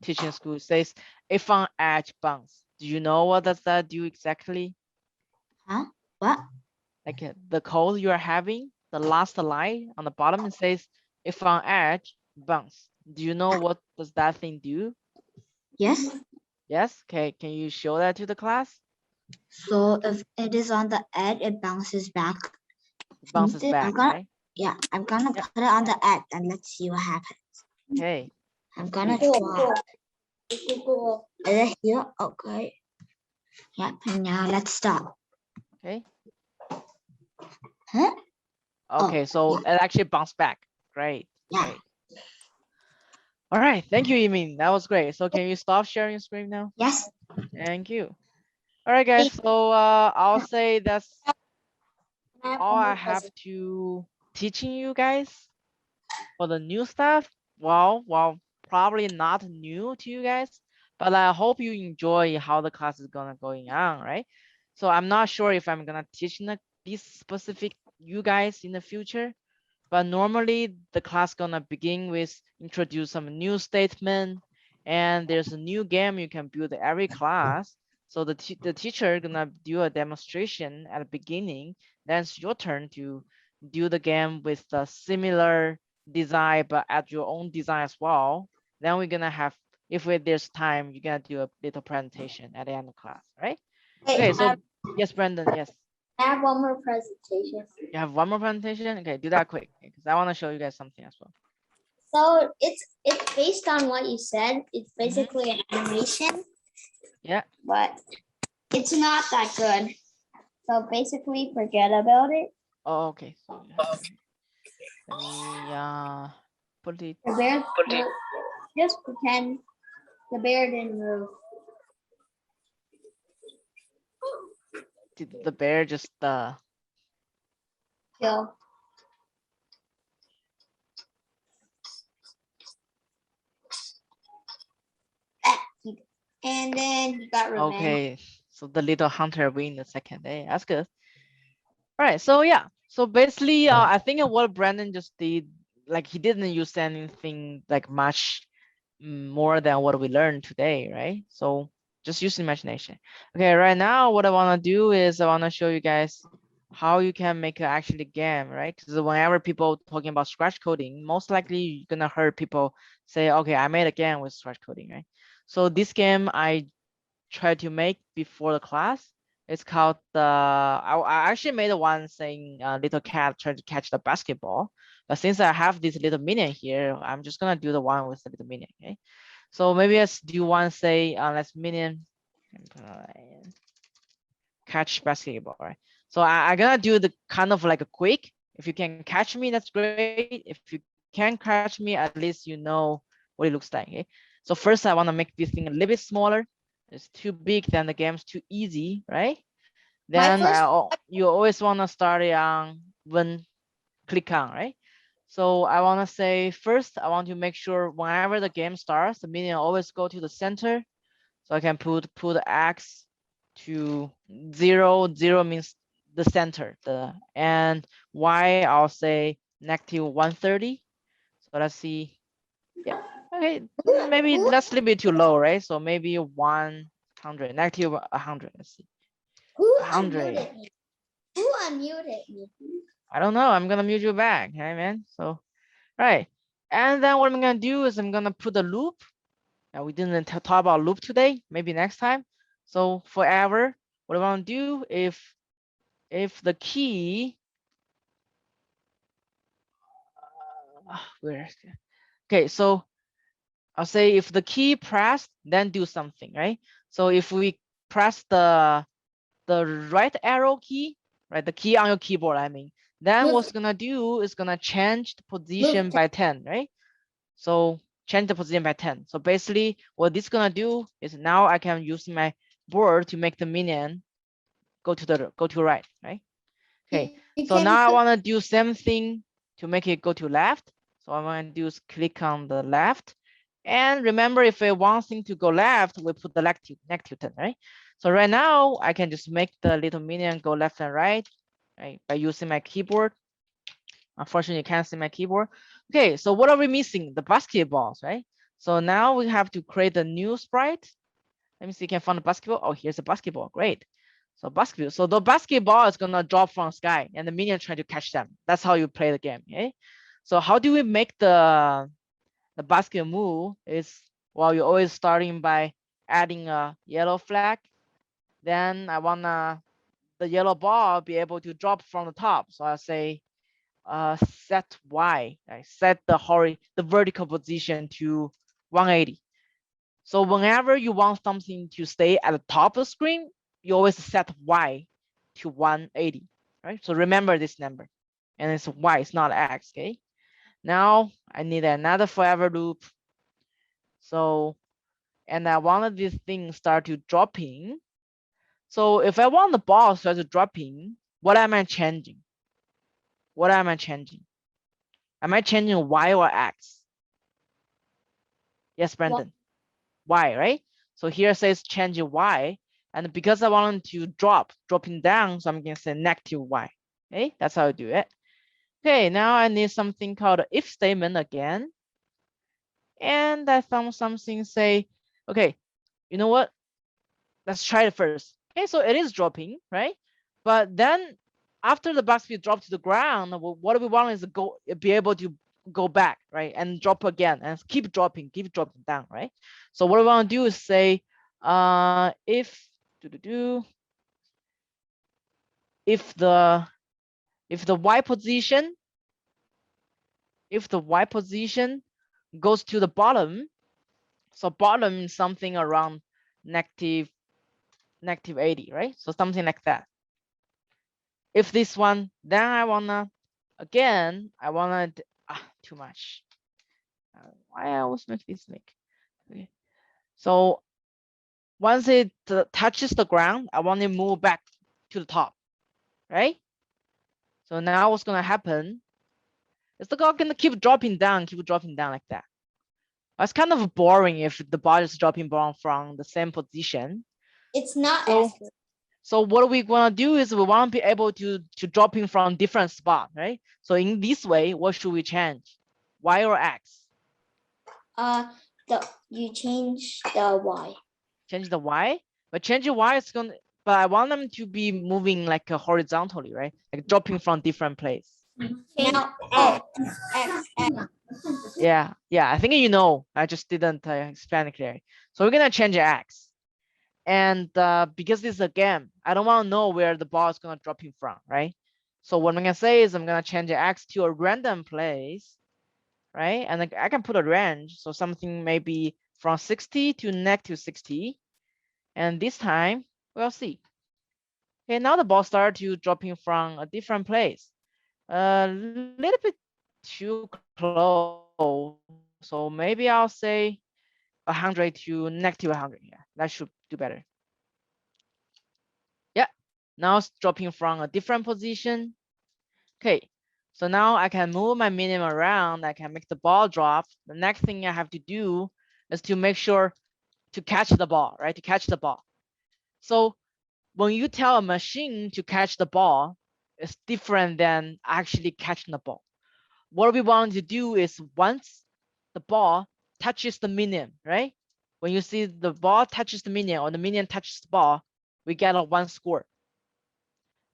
A: teach in school. It says if on edge bounce. Do you know what does that do exactly?
B: Huh? What?
A: Like the code you are having, the last line on the bottom, it says if on edge bounce. Do you know what does that thing do?
B: Yes.
A: Yes. Okay. Can you show that to the class?
B: So if it is on the edge, it bounces back.
A: It bounces back, right?
B: Yeah, I'm gonna
A: Yeah.
B: put it on the edge and let's see what happens.
A: Okay.
B: I'm gonna
D: Cool,
B: try.
D: cool.
B: Is it here? Okay. Yep. And now let's stop.
A: Okay.
B: Huh?
A: Okay. So it actually bounced back. Great.
B: Yeah.
A: Great. All right. Thank you, Yimin. That was great. So can you stop sharing your screen now?
B: Yes.
A: Thank you. All right, guys. So I'll say that's all I have to teaching you guys for the new stuff. Well, probably not new to you guys, but I hope you enjoy how the class is going on, right? So I'm not sure if I'm gonna teach these specific you guys in the future, but normally the class gonna begin with introduce some new statement, and there's a new game you can build every class. So the teacher gonna do a demonstration at the beginning. Then it's your turn to do the game with the similar design, but add your own design as well. Then we're gonna have, if there's time, you're gonna do a little presentation at the end of class, right?
D: Wait,
A: Okay, so yes, Brandon, yes.
D: I have one more presentation.
A: You have one more presentation? Okay, do that quick because I want to show you guys something as well.
D: So it's based on what you said. It's basically an animation.
A: Yeah.
D: But it's not that good. So basically forget about it.
A: Oh, okay. So let me put it.
D: The bear, just pretend the bear didn't move.
A: Did the bear just
D: Kill. And then he got revenge.
A: okay? So the little hunter win the second day. That's good. All right. So yeah. So basically, I think what Brandon just did, like he didn't use anything like much more than what we learned today, right? So just use imagination. Okay. Right now, what I want to do is I want to show you guys how you can make an actually game, right? Because whenever people talking about Scratch coding, most likely you're gonna hear people say, "Okay, I made a game with Scratch coding," right? So this game I tried to make before the class. It's called I actually made one saying little cat trying to catch the basketball. But since I have this little minion here, I'm just gonna do the one with the little minion. Okay. So maybe let's do one say let's minion catch basketball, right? So I'm gonna do the kind of like a quick. If you can catch me, that's great. If you can't catch me, at least you know what it looks like. Okay. So first I want to make this thing a little bit smaller. It's too big, then the game's too easy, right? then
D: first-
A: you always want to start it on when click on, right? So I want to say first, I want to make sure whenever the game starts, the minion always go to the center. So I can put X to 0. 0 means the center. And Y, I'll say -130. So let's see. Yeah. Okay. Maybe let's leave it too low, right? So maybe 100, -100. Let's see.
D: Who
A: 100.
D: unmuted me? Who unmuted me?
A: I don't know. I'm gonna mute you back, hey man. So, right. And then what I'm gonna do is I'm gonna put a loop. Now we didn't talk about loop today. Maybe next time. So forever, what I want to do if the key, where? Okay, so I'll say if the key pressed, then do something, right? So if we press the right arrow key, right, the key on your keyboard, I mean, then what's gonna do is gonna change the position by 10, right? So change the position by 10. So basically what this is gonna do is now I can use my board to make the minion go to right, right? Okay, so now I want to do same thing to make it go to left. So I'm going to do is click on the left. And remember, if I want thing to go left, we put the negative 10, right? So right now I can just make the little minion go left and right by using my keyboard. Unfortunately, you can't see my keyboard. Okay, so what are we missing? The basketballs, right? So now we have to create a new sprite. Let me see, can I find the basketball? Oh, here's a basketball, great. So basketball, so the basketball is gonna drop from sky and the minion trying to catch them. That's how you play the game, okay? So how do we make the basket move is, well, you're always starting by adding a yellow flag. Then I wanna the yellow ball be able to drop from the top. So I say set Y, right? Set the vertical position to 180. So whenever you want something to stay at the top of the screen, you always set Y to 180, right? So remember this number, and it's Y, it's not X, okay? Now I need another forever loop. So, and I wanted this thing start to dropping. So if I want the ball start to dropping, what am I changing? What am I changing? Am I changing Y or X? Yes, Brandon. Y, right? So here it says change Y. And because I want to dropping down, so I'm going to say -Y. Okay, that's how I do it. Okay, now I need something called an if statement again. And I found something say, okay, you know what? Let's try it first. Okay, so it is dropping, right? But then after the basket drop to the ground, what we want is to be able to go back, right? And drop again and keep dropping down, right? So what we want to do is say, if the Y position, goes to the bottom, so bottom is something around -80, right? So something like that. If this one, then I wanna too much. Why I always make this link? Okay. So once it touches the ground, I want to move back to the top, right? So now what's gonna happen? It's gonna keep dropping down like that. It's kind of boring if the ball is dropping from the same position.
D: It's not
A: So,
D: accurate.
A: so what we want to do is we want to be able to dropping from different spot, right? So in this way, what should we change? Y or X?
D: You change the Y.
A: Change the Y, but change the Y is gonna. But I want them to be moving like horizontally, right? Like dropping from different place.
D: Now X.
A: Yeah, I think you know. I just didn't explain it clearly. So we're gonna change X, and because this is a game, I don't want to know where the ball is gonna drop in from, right? So what I'm gonna say is I'm gonna change X to a random place, right? And I can put a range, so something maybe from 60 to -60, and this time we'll see. Okay, now the ball started to dropping from a different place, a little bit too close. So maybe I'll say 100 to -100. Yeah, that should do better. Yeah, Now it's dropping from a different position. Okay, so now I can move my minion around. I can make the ball drop. The next thing I have to do is to make sure to catch the ball, right? To catch the ball. So when you tell a machine to catch the ball, it's different than actually catching the ball. What we want to do is once the ball touches the minion, right? When you see the ball touches the minion or the minion touches the ball, we get a 1 score.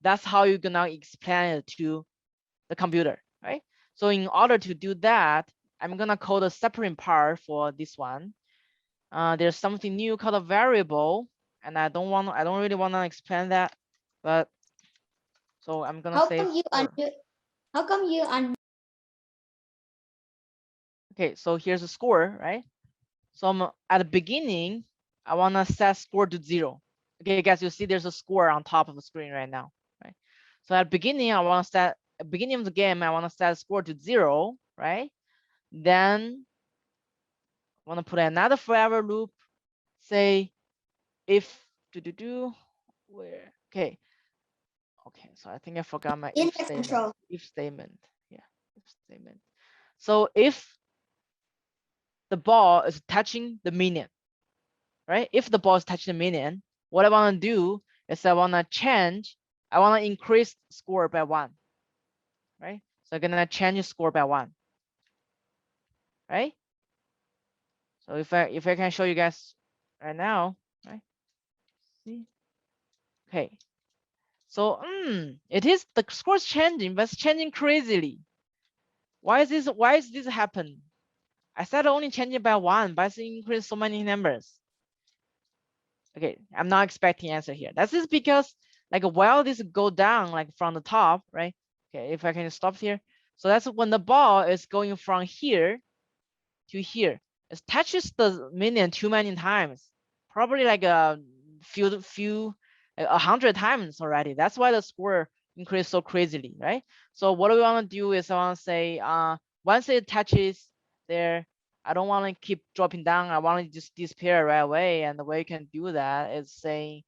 A: That's how you're gonna explain it to the computer, right? So in order to do that, I'm gonna code a separate part for this one. There's something new called a variable, and I don't really want to explain that, but so I'm gonna say.
D: How come you undo?
A: Okay, so here's a score, right? So at the beginning, I want to set score to 0. Okay, guys, you see there's a score on top of the screen right now, right? So at the beginning, I want to set, at the beginning of the game, I want to set score to 0, right? Then I want to put another forever loop, say if where, okay. Okay, so I think I forgot my if statement.
D: Control.
A: If statement, yeah, if statement. So if the ball is touching the minion, right? If the ball is touching the minion, what I want to do is I want to increase score by 1, right? So I'm gonna change the score by 1, right? So if I can show you guys right now, right? See, okay. So it is, the score is changing, but it's changing crazily. Why is this happen? I said only changing by 1, but it's increased so many numbers. Okay, I'm not expecting answer here. That's just because like while this go down like from the top, right? Okay, if I can stop here. So that's when the ball is going from here to here. It touches the minion too many times, probably like a few 100 times already. That's why the score increased so crazily, right? So what we want to do is I want to say once it touches there, I don't want to keep dropping down. I want to just disappear right away. And the way you can do that is saying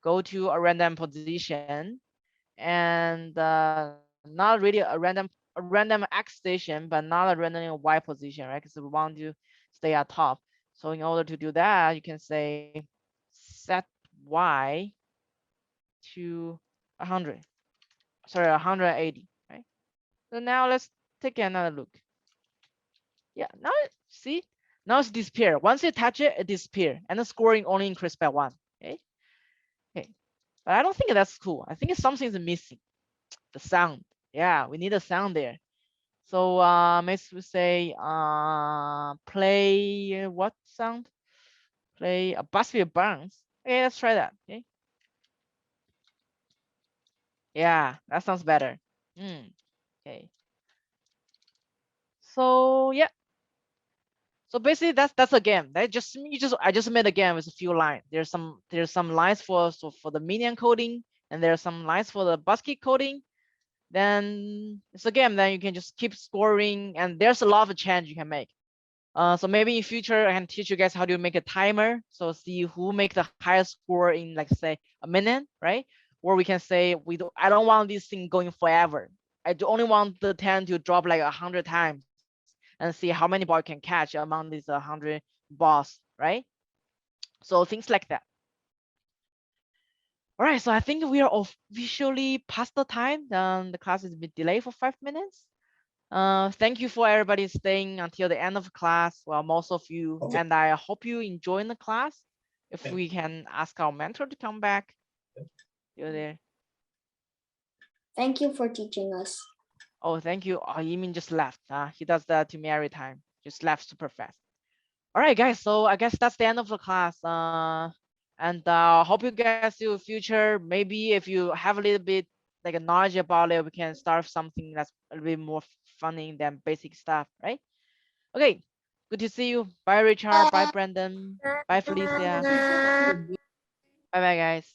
A: go to a random position and not really a random X station, but not a random Y position, right? Because we want to stay at top. So in order to do that, you can say set Y to 100. Sorry, 180, right? So now let's take another look. Yeah, now see, now it's disappear. Once you touch it, it disappear, and the scoring only increased by 1. Okay, okay, but I don't think that's cool. I think something's missing. The sound. Yeah, we need a sound there. So let's say play what sound? Play a basket bounce. Okay, let's try that. Okay. Yeah, that sounds better. Okay. So yeah. So basically that's a game. I just made a game with a few lines. There's some lines for the minion coding, and there's some lines for the basket coding. Then it's a game. Then you can just keep scoring, and there's a lot of change you can make. So maybe in future I can teach you guys how to make a timer. So see who make the highest score in like say a minute, right? Or we can say I don't want this thing going forever. I only want the 10 to drop like 100 times and see how many balls you can catch among these 100 balls, right? So things like that. All right, so I think we are officially past the time. The class is a bit delayed for 5 minutes. Thank you for everybody staying until the end of class. Well, most of you, and I hope you enjoy the class. If we can ask our mentor to come back. You're there.
D: Thank you for teaching us.
A: Oh, thank you. Oh, Yimin just left. He does that to me every time. Just left super fast. All right, guys. So I guess that's the end of the class. And hope you guys see the future. Maybe if you have a little bit like a knowledge about it, we can start something that's a little bit more funny than basic stuff, right? Okay. Good to see you. Bye, Richard. Bye, Brandon. Bye, Felicia. Bye, bye, guys.